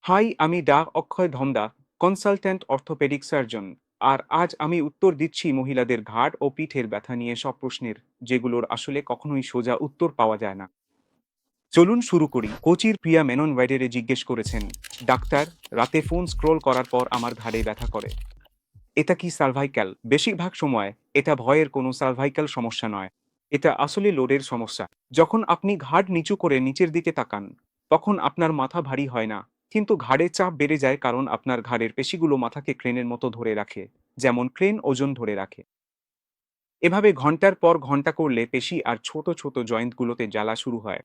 High, আমি অক্ষয় ধমদা, consultant orthopaedic surgeon. আর আজ আমি উত্তর দিচ্ছি মহিলাদের ঘাড় ও পিঠের ব্যথা নিয়ে সব প্রশ্নের, যেগুলোর আসলে কখনোই সোজা উত্তর পাওয়া যায় না। চলুন শুরু করি। কোচির প্রিয়া মেনন ওয়াইডেরে জিজ্ঞেস করেছেন, ডাক্তার, রাতে ফোন স্ক্রোল করার পর আমার ঘাড়ে ব্যথা করে। এটা কি সার্ভাইক্যাল? বেশিরভাগ সময় এটা ভয়ের কোনো সার্ভাইক্যাল সমস্যা নয়। এটা আসলে লোডের সমস্যা। যখন আপনি ঘাড় নিচু করে নিচের দিকে তাকান, তখন আপনার মাথা ভারী হয় না, কিন্তু ঘাড়ে চাপ বেড়ে যায়, কারণ আপনার ঘাড়ের পেশিগুলো মাথাকে ক্রেনের মতো ধরে রাখে, যেমন ক্রেন ওজন ধরে রাখে। এভাবে ঘন্টার পর ঘন্টা করলে পেশি আর ছোট ছোট জয়েন্টগুলোতে জ্বালা শুরু হয়।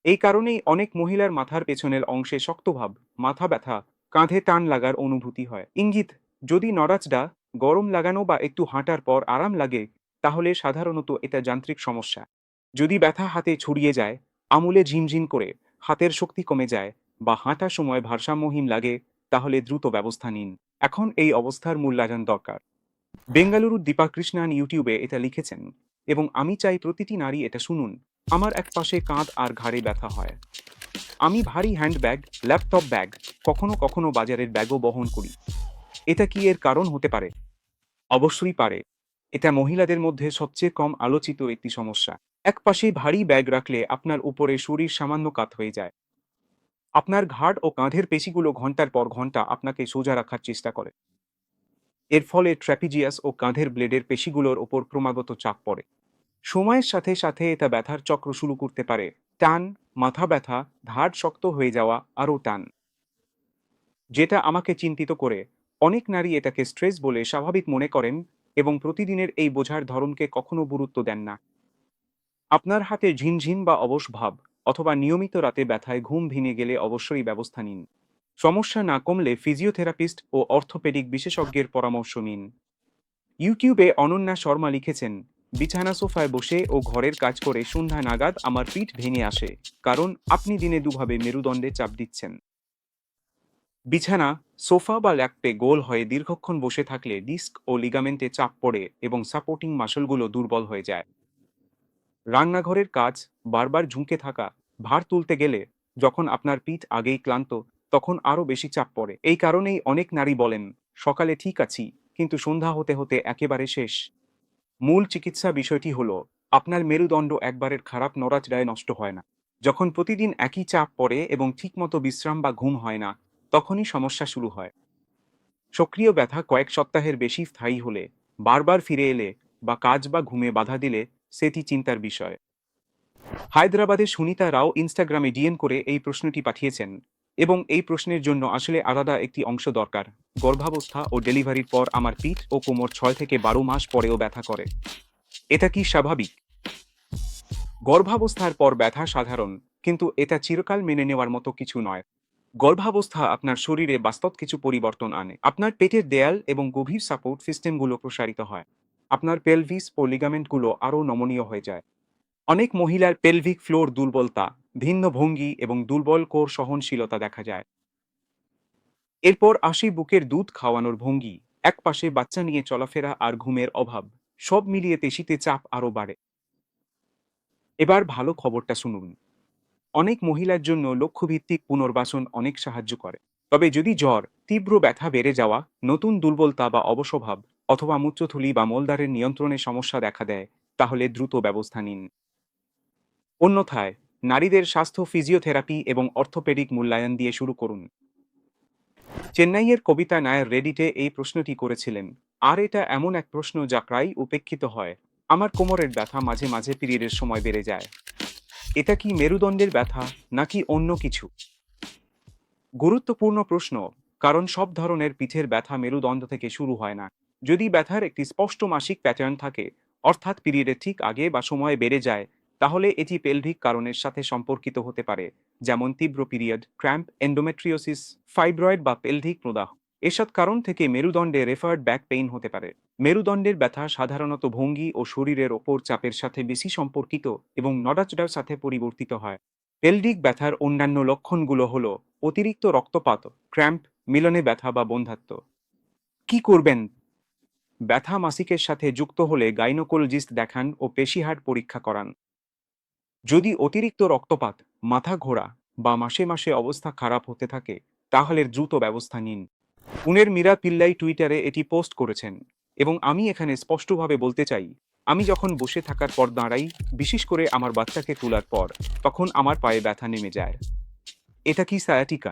এই কারণেই অনেক মহিলার মাথার পেছনের অংশে শক্তভাব, মাথা ব্যথা, কাঁধে টান লাগার অনুভূতি হয়। ইঙ্গিত: যদি নড়াচড়া, গরম লাগানো বা একটু হাঁটার পর আরাম লাগে, তাহলে সাধারণত এটা যান্ত্রিক সমস্যা। যদি ব্যথা হাতে ছড়িয়ে যায়, আঙুলে ঝিমঝিম করে, হাতের শক্তি কমে যায়, বা হাঁটার সময় ভারসাম্যহীন লাগে, তাহলে দ্রুত ব্যবস্থা নিন। এখন এই অবস্থার মূল্যায়ন দরকার। বেঙ্গালুরুর দীপা কৃষ্ণান ইউটিউবে এটা লিখেছেন, এবং আমি চাই প্রতিটি নারী এটা শুনুন। আমার এক পাশে কাঁধ আর ঘাড়ে ব্যথা হয়। আমি ভারী হ্যান্ডব্যাগ, ল্যাপটপ ব্যাগ, কখনো কখনো বাজারের ব্যাগও বহন করি। এটা কি এর কারণ হতে পারে? অবশ্যই পারে। এটা মহিলাদের মধ্যে সবচেয়ে কম আলোচিত একটি সমস্যা। এক পাশে ভারী ব্যাগ রাখলে আপনার উপরে শরীর সামান্য কাত হয়ে যায়। আপনার ঘাড় ও কাঁধের পেশিগুলো ঘন্টার পর ঘন্টা আপনাকে সোজা রাখার চেষ্টা করে। এর ফলে ট্র্যাপিজিয়াস ও কাঁধের ব্লেডের পেশিগুলোর ওপর ক্রমাগত চাপ পড়ে। সময়ের সাথে সাথে এটা ব্যথার চক্র শুরু করতে পারে। টান, মাথা ব্যথা, ঘাড় শক্ত হয়ে যাওয়া, আরও টান। যেটা আমাকে চিন্তিত করে। অনেক নারী এটাকে স্ট্রেস বলে স্বাভাবিক মনে করেন, এবং প্রতিদিনের এই বোঝার ধরনকে কখনো গুরুত্ব দেন না। আপনার হাতে ঝিনঝিন বা অবশ ভাব, অথবা নিয়মিত রাতে ব্যথায় ঘুম ভেঙে গেলে অবশ্যই ব্যবস্থা নিন। সমস্যা না কমলে ফিজিওথেরাপিস্ট ও অর্থোপেডিক বিশেষজ্ঞের পরামর্শ নিন। ইউটিউবে অনন্যা শর্মা লিখেছেন, বিছানা সোফায় বসে ও ঘরের কাজ করে সন্ধ্যা নাগাদ আমার পিঠ ভেঙে আসে, কারণ আপনি দিনে দুভাবে মেরুদণ্ডে চাপ দিচ্ছেন। বিছানা, সোফা বা ল্যাপটপে গোল হয়ে দীর্ঘক্ষণ বসে থাকলে ডিস্ক ও লিগামেন্টে চাপ পড়ে এবং সাপোর্টিং মাসলগুলো দুর্বল হয়ে যায়। রান্নাঘরের কাজ, বারবার ঝুঁকে থাকা, ভার তুলতে গেলে, যখন আপনার পিঠ আগেই ক্লান্ত, তখন আরও বেশি চাপ পড়ে। এই কারণেই অনেক নারী বলেন, সকালে ঠিক আছি, কিন্তু সন্ধ্যা হতে হতে একেবারে শেষ। মূল চিকিৎসা বিষয়টি হলো, আপনার মেরুদণ্ড একবারের খারাপ নড়াচড়ায় নষ্ট হয় না। যখন প্রতিদিন একই চাপ পড়ে এবং ঠিকমতো বিশ্রাম বা ঘুম হয় না, তখনই সমস্যা শুরু হয়। সক্রিয় ব্যথা কয়েক সপ্তাহের বেশি স্থায়ী হলে, বারবার ফিরে এলে, বা কাজ বা ঘুমে বাধা দিলে, সেটি চিন্তার বিষয়। হায়দ্রাবাদের সুনিতা রাও ইনস্টাগ্রামে ডিএম করে এই প্রশ্নটি পাঠিয়েছেন, এবং এই প্রশ্নের জন্য আসলে আলাদা একটি অংশ দরকার। গর্ভাবস্থা ও ডেলিভারির পর আমার পিঠ ও কোমর 6 থেকে 12 মাস পরেও ব্যথা করে। এটা কি স্বাভাবিক? গর্ভাবস্থার পর ব্যথা সাধারণ, কিন্তু এটা চিরকাল মেনে নেওয়ার মতো কিছু নয়। গর্ভাবস্থা আপনার শরীরে বাস্তব কিছু পরিবর্তন আনে। আপনার পেটের দেয়াল এবং গভীর সাপোর্ট সিস্টেমগুলো প্রসারিত হয়। আপনার পেলভিস ও লিগামেন্টগুলো আরও নমনীয় হয়ে যায়। অনেক মহিলার পেলভিক ফ্লোর দুর্বলতা, ভিন্ন ভঙ্গি এবং দুর্বল কোর সহনশীলতা দেখা যায়। এরপর আসি বুকের দুধ খাওয়ানোর ভঙ্গি, একপাশে বাচ্চা নিয়ে চলাফেরা আর ঘুমের অভাব। সব মিলিয়ে পেশিতে চাপ আরও বাড়ে। এবার ভালো খবরটা শুনুন। অনেক মহিলার জন্য লক্ষ্যভিত্তিক পুনর্বাসন অনেক সাহায্য করে। তবে যদি জ্বর, তীব্র ব্যথা বেড়ে যাওয়া, নতুন দুর্বলতা বা অবসভাব, অথবা মূত্রথলি বা মলদ্বারের নিয়ন্ত্রণে সমস্যা দেখা দেয়, তাহলে দ্রুত ব্যবস্থা নিন। অন্যথায়, নারীদের স্বাস্থ্য ফিজিওথেরাপি এবং অর্থোপেডিক মূল্যায়ন দিয়ে শুরু করুন। চেন্নাইয়ের কবিতা নায়ার রেডিটে এই প্রশ্নটি করেছিলেন, আর এটা এমন এক প্রশ্ন যা প্রায়ই উপেক্ষিত হয়। আমার কোমরের ব্যথা মাঝে মাঝে পিরিয়ডের সময় বেড়ে যায়। এটা কি মেরুদণ্ডের ব্যথা, নাকি অন্য কিছু? গুরুত্বপূর্ণ প্রশ্ন, কারণ সব ধরনের পিঠের ব্যথা মেরুদণ্ড থেকে শুরু হয় না। যদি ব্যথার একটি স্পষ্ট মাসিক প্যাটার্ন থাকে, অর্থাৎ পিরিয়ডের ঠিক আগে বা সময়ে বেড়ে যায়, তাহলে এটি পেলভিক কারণের সাথে সম্পর্কিত হতে পারে, যেমন তীব্র পিরিয়ড, ক্র্যাম্প, এন্ডোমেট্রিওসিস, ফাইব্রয়েড বা পেলভিক প্রদাহ। এসব কারণ থেকে মেরুদণ্ডে রেফার্ড ব্যাক পেইন হতে পারে। মেরুদণ্ডের ব্যথা সাধারণত ভঙ্গি ও শরীরের ওপর চাপের সাথে বেশি সম্পর্কিত এবং নড়াচড়ার সাথে পরিবর্তিত হয়। পেলভিক ব্যথার অন্যান্য লক্ষণগুলো হল অতিরিক্ত রক্তপাত, ক্র্যাম্প, মিলনে ব্যথা বা বন্ধ্যাত্ব। কি করবেন? ব্যথা মাসিকের সাথে যুক্ত হলে গাইনোকোলজিস্ট দেখান ও পেশিহার পরীক্ষা করান। যদি অতিরিক্ত রক্তপাত, মাথা ঘোরা, বা মাসে মাসে অবস্থা খারাপ হতে থাকে, তাহলে দ্রুত ব্যবস্থা নিন। পুনের মীরা পিল্লাই টুইটারে এটি পোস্ট করেছেন, এবং আমি এখানে স্পষ্টভাবে বলতে চাই, আমি যখন বসে থাকার পর দাঁড়াই, বিশেষ করে আমার বাচ্চাকে তোলার পর, তখন আমার পায়ে ব্যথা নেমে যায়। এটা কি সায়াটিকা?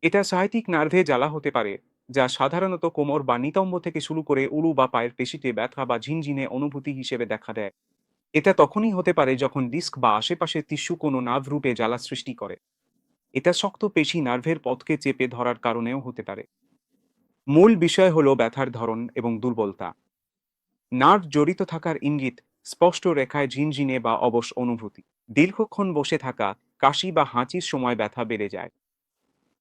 এটা সায়াটিক নার্ভে জ্বালা হতে পারে, যা সাধারণত কোমর বা নিতম্ব থেকে শুরু করে উরু বা পায়ের পেশিতে ব্যথা বা ঝিনঝিনে অনুভূতি হিসেবে দেখা দেয়। এটা তখনই হতে পারে যখন ডিস্ক বা আশেপাশের টিস্যু কোনো নার্ভ রূপে জ্বালা সৃষ্টি করে। এটা শক্ত পেশি নার্ভের পথকে চেপে ধরার কারণেও হতে পারে। মূল বিষয় হলো ব্যথার ধরন এবং দুর্বলতা। নার্ভ জড়িত থাকার ইঙ্গিত স্পষ্ট রেখায় ঝিনঝিনে বা অবশ অনুভূতি। দীর্ঘক্ষণ বসে থাকা, কাশি বা হাঁচির সময় ব্যথা বেড়ে যায়।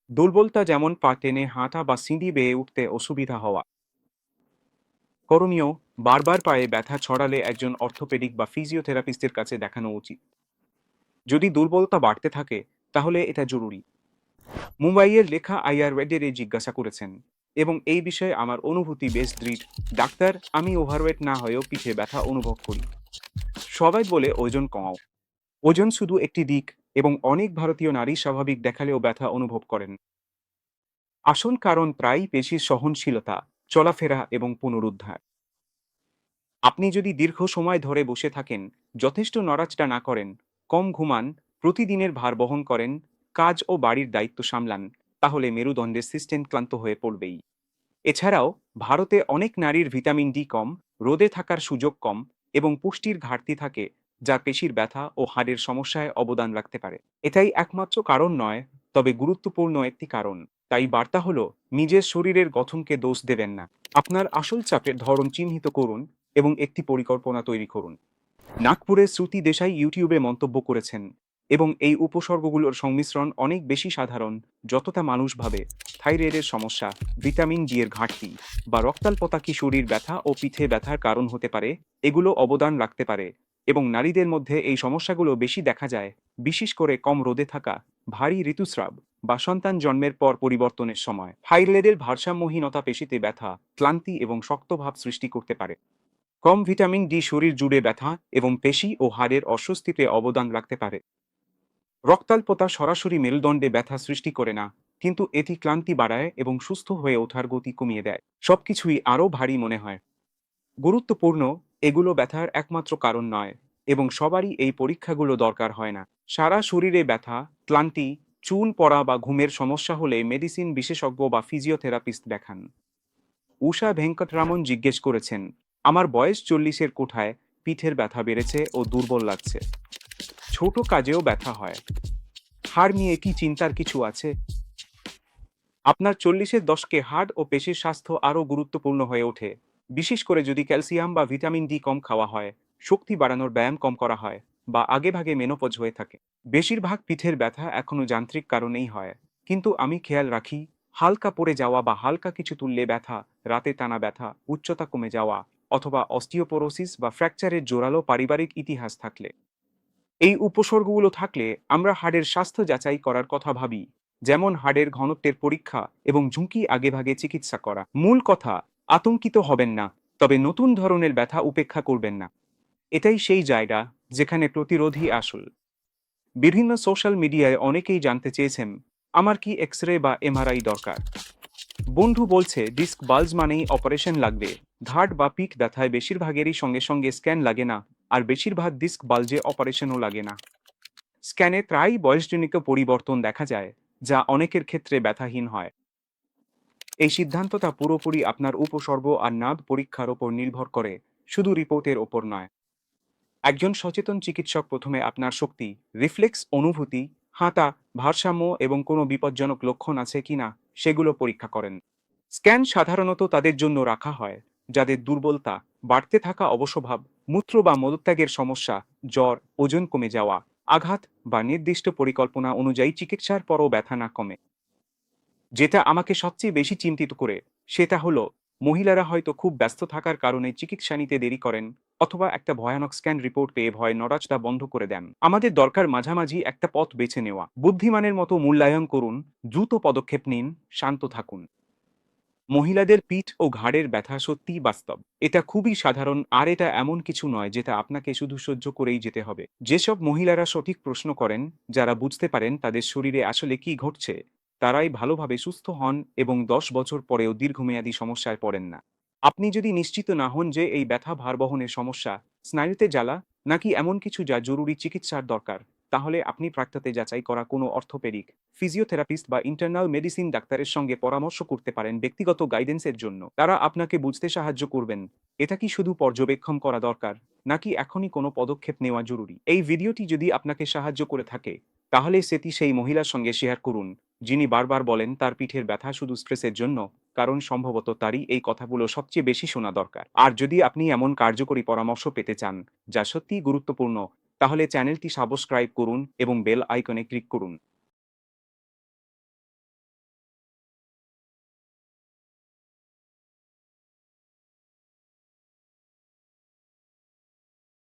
দুর্বলতা যেমন পা টেনে হাঁটা বা সিঁড়ি বেয়ে উঠতে অসুবিধা হওয়া। করণীয়: বারবার পায়ে ব্যথা ছড়ালে একজন অর্থোপেডিক বা ফিজিওথেরাপিস্টের কাছে দেখানো উচিত। যদি দুর্বলতা বাড়তে থাকে, তাহলে এটা জরুরি। মুম্বাইয়ের লেখা আইআরওয়েডের জিজ্ঞাসা করেছেন, এবং এই বিষয়ে আমার অনুভূতি বেশ দৃঢ়। ডাক্তার, আমি ওভারওয়েট না হয়েও পিঠে ব্যথা অনুভব করি। সবাই বলে ওজন কমাও। ওজন শুধু একটি দিক, এবং অনেক ভারতীয় নারী স্বাভাবিক দেখালেও ব্যথা অনুভব করেন। আসল কারণ প্রায়ই পেশির সহনশীলতা, চলাফেরা এবং পুনরুদ্ধার। আপনি যদি দীর্ঘ সময় ধরে বসে থাকেন, যথেষ্ট নড়াচড়া না করেন, কম ঘুমান, প্রতিদিনের ভার বহন করেন, কাজ ও বাড়ির দায়িত্ব সামলান, তাহলে মেরুদণ্ডের সিস্টেম ক্লান্ত হয়ে পড়বেই। এছাড়াও ভারতে অনেক নারীর ভিটামিন ডি কম, রোদে থাকার সুযোগ কম এবং পুষ্টির ঘাটতি থাকে, যা পেশির ব্যথা ও হাড়ের সমস্যায় অবদান রাখতে পারে। এটাই একমাত্র কারণ নয়, তবে গুরুত্বপূর্ণ একটি কারণ। তাই বার্তা হলো, নিজের শরীরের গঠনকে দোষ দেবেন না। আপনার আসল চাপের ধরন চিহ্নিত করুন এবং একটি পরিকল্পনা তৈরি করুন। নাগপুরের শ্রুতি দেশাই ইউটিউবে মন্তব্য করেছেন, এবং এই উপসর্গগুলোর সংমিশ্রণ অনেক বেশি সাধারণ যতটা মানুষ ভাবে। থাইরয়েডের সমস্যা, ভিটামিন ডি এর ঘাটতি বা রক্তাল্পতা কি শরীর ব্যথা ও পিঠে ব্যথার কারণ হতে পারে, এগুলো অবদান রাখতে পারে। এবং নারীদের মধ্যে এই সমস্যাগুলো বেশি দেখা যায়, বিশেষ করে কম রোদে থাকা, ভারী ঋতুস্রাব বা সন্তান জন্মের পর পরিবর্তনের সময়। থাইরয়েডের ভারসাম্যহীনতা পেশিতে ব্যথা, ক্লান্তি এবং শক্তভাব সৃষ্টি করতে পারে। কম ভিটামিন ডি শরীর জুড়ে ব্যথা এবং পেশি ও হাড়ের অস্বস্তিতে অবদান রাখতে পারে। রক্তাল্পতা সরাসরি মেরুদণ্ডে ব্যথা সৃষ্টি করে না, কিন্তু এটি ক্লান্তি বাড়ায় এবং সুস্থ হয়ে ওঠার গতি কমিয়ে দেয়। সবকিছুই আরও ভারী মনে হয়। গুরুত্বপূর্ণ, এগুলো ব্যথার একমাত্র কারণ নয়, এবং সবারই এই পরীক্ষাগুলো দরকার হয় না। সারা শরীরে ব্যথা, ক্লান্তি, চুল পড়া বা ঘুমের সমস্যা হলে মেডিসিন বিশেষজ্ঞ বা ফিজিওথেরাপিস্ট দেখান। উষা ভেঙ্কটরামন জিজ্ঞেস করেছেন, আমার বয়স 40-এর কোঠায়, পিঠের ব্যথা বেড়েছে ও দুর্বল লাগছে। ছোট কাজেও ব্যথা হয়। হাড় নিয়ে কি চিন্তার কিছু আছে? আপনার 40-এর দশকে হাড় ও পেশির স্বাস্থ্য আরও গুরুত্বপূর্ণ হয়ে ওঠে, বিশেষ করে যদি ক্যালসিয়াম বা ভিটামিন ডি কম খাওয়া হয়, শক্তি বাড়ানোর ব্যায়াম কম করা হয়, বা আগেভাগে মেনোপজ হয়ে থাকে। বেশিরভাগ পিঠের ব্যথা এখনও যান্ত্রিক কারণেই হয়, কিন্তু আমি খেয়াল রাখি, হালকা পড়ে যাওয়া বা হালকা কিছু তুললে ব্যথা, রাতে টানা ব্যথা, উচ্চতা কমে যাওয়া, অথবা অস্টিওপোরোসিস বা ফ্র্যাকচারের জোরালো পারিবারিক ইতিহাস থাকলে। এই উপসর্গগুলো থাকলে আমরা হাড়ের স্বাস্থ্য যাচাই করার কথা ভাবি, যেমন হাড়ের ঘনত্বের পরীক্ষা এবং ঝুঁকি আগেভাগে চিকিৎসা করা। মূল কথা, আতঙ্কিত হবেন না, তবে নতুন ধরনের ব্যথা উপেক্ষা করবেন না। এটাই সেই জায়গা যেখানে প্রতিরোধী আসল। বিভিন্ন সোশ্যাল মিডিয়ায় অনেকেই জানতে চেয়েছেন, আমার কি এক্স রে বা এমআরআই দরকার। বন্ধু বলছে ডিস্ক বাল্জ মানেই অপারেশন লাগবে। ঘাট বা পিঠ ব্যথায় বেশিরভাগেরই সঙ্গে সঙ্গে স্ক্যান লাগে না, আর বেশিরভাগ ডিস্ক বাল্জে অপারেশনও লাগে না। স্ক্যানে প্রায়ই বয়সজনিত পরিবর্তন দেখা যায়, যা অনেকের ক্ষেত্রে ব্যথাহীন হয়। এই সিদ্ধান্তটা পুরোপুরি আপনার উপসর্গ আর নার্ভ পরীক্ষার ওপর নির্ভর করে, শুধু রিপোর্টের ওপর নয়। একজন সচেতন চিকিৎসক প্রথমে আপনার শক্তি, রিফ্লেক্স অনুভূতি, হাঁটা, ভারসাম্য এবং কোনো বিপজ্জনক লক্ষণ আছে কিনা সেগুলো পরীক্ষা করেন। স্ক্যান সাধারণত তাদের জন্য রাখা হয় যাদের দুর্বলতা, বাড়তে থাকা অবসভাব, মূত্র বা মলত্যাগের সমস্যা, জ্বর, ওজন কমে যাওয়া, আঘাত বা নির্দিষ্ট পরিকল্পনা অনুযায়ী চিকিৎসার পরও ব্যথা না কমে। যেটা আমাকে সবচেয়ে বেশি চিন্তিত করে, সেটা হলো, মহিলারা হয়তো খুব ব্যস্ত থাকার কারণে চিকিৎসা নিতে দেরি করেন, অথবা একটা ভয়ানক স্ক্যান রিপোর্ট পেয়ে ভয় নড়াচড়া বন্ধ করে দেন। আমাদের দরকার মাঝামাঝি একটা পথ বেছে নেওয়া। বুদ্ধিমানের মতো মূল্যায়ন করুন, দ্রুত পদক্ষেপ নিন, শান্ত থাকুন। মহিলাদের পিঠ ও ঘাড়ের ব্যথা সত্যিই বাস্তব। এটা খুবই সাধারণ আর এটা এমন কিছু নয় যেটা আপনাকে শুধু সহ্য করেই যেতে হবে। যেসব মহিলারা সঠিক প্রশ্ন করেন, যারা বুঝতে পারেন তাদের শরীরে আসলে কি ঘটছে, তারাই ভালোভাবে সুস্থ হন এবং 10 বছর পরেও দীর্ঘমেয়াদী সমস্যায় পড়েন না। আপনি যদি নিশ্চিত না হন যে এই ব্যথা ভার বহনের সমস্যা, স্নায়ুতে জ্বালা, নাকি এমন কিছু যা জরুরি চিকিৎসার দরকার, তাহলে আপনি প্রাক্তাতে যাচাই করা কোনো অর্থোপেডিক, ফিজিওথেরাপিস্ট বা ইন্টারনাল মেডিসিন ডাক্তারের সঙ্গে পরামর্শ করতে পারেন ব্যক্তিগত গাইডেন্সের জন্য। তারা আপনাকে বুঝতে সাহায্য করবেন এটা কি শুধু পর্যবেক্ষণ করা দরকার, নাকি এখনই কোনো পদক্ষেপ নেওয়া জরুরি। এই ভিডিওটি যদি আপনাকে সাহায্য করে থাকে, তাহলে সেটি সেই মহিলার সঙ্গে শেয়ার করুন যিনি বারবার বলেন তার পিঠের ব্যথা শুধু স্ট্রেসের জন্য, কারণ সম্ভবত তারই এই কথাগুলো সবচেয়ে বেশি শোনা দরকার। আর যদি আপনি এমন কার্যকরী পরামর্শ পেতে চান যা সত্যিই গুরুত্বপূর্ণ, তাহলে চ্যানেলটি সাবস্ক্রাইব করুন এবং বেল আইকনে ক্লিক করুন।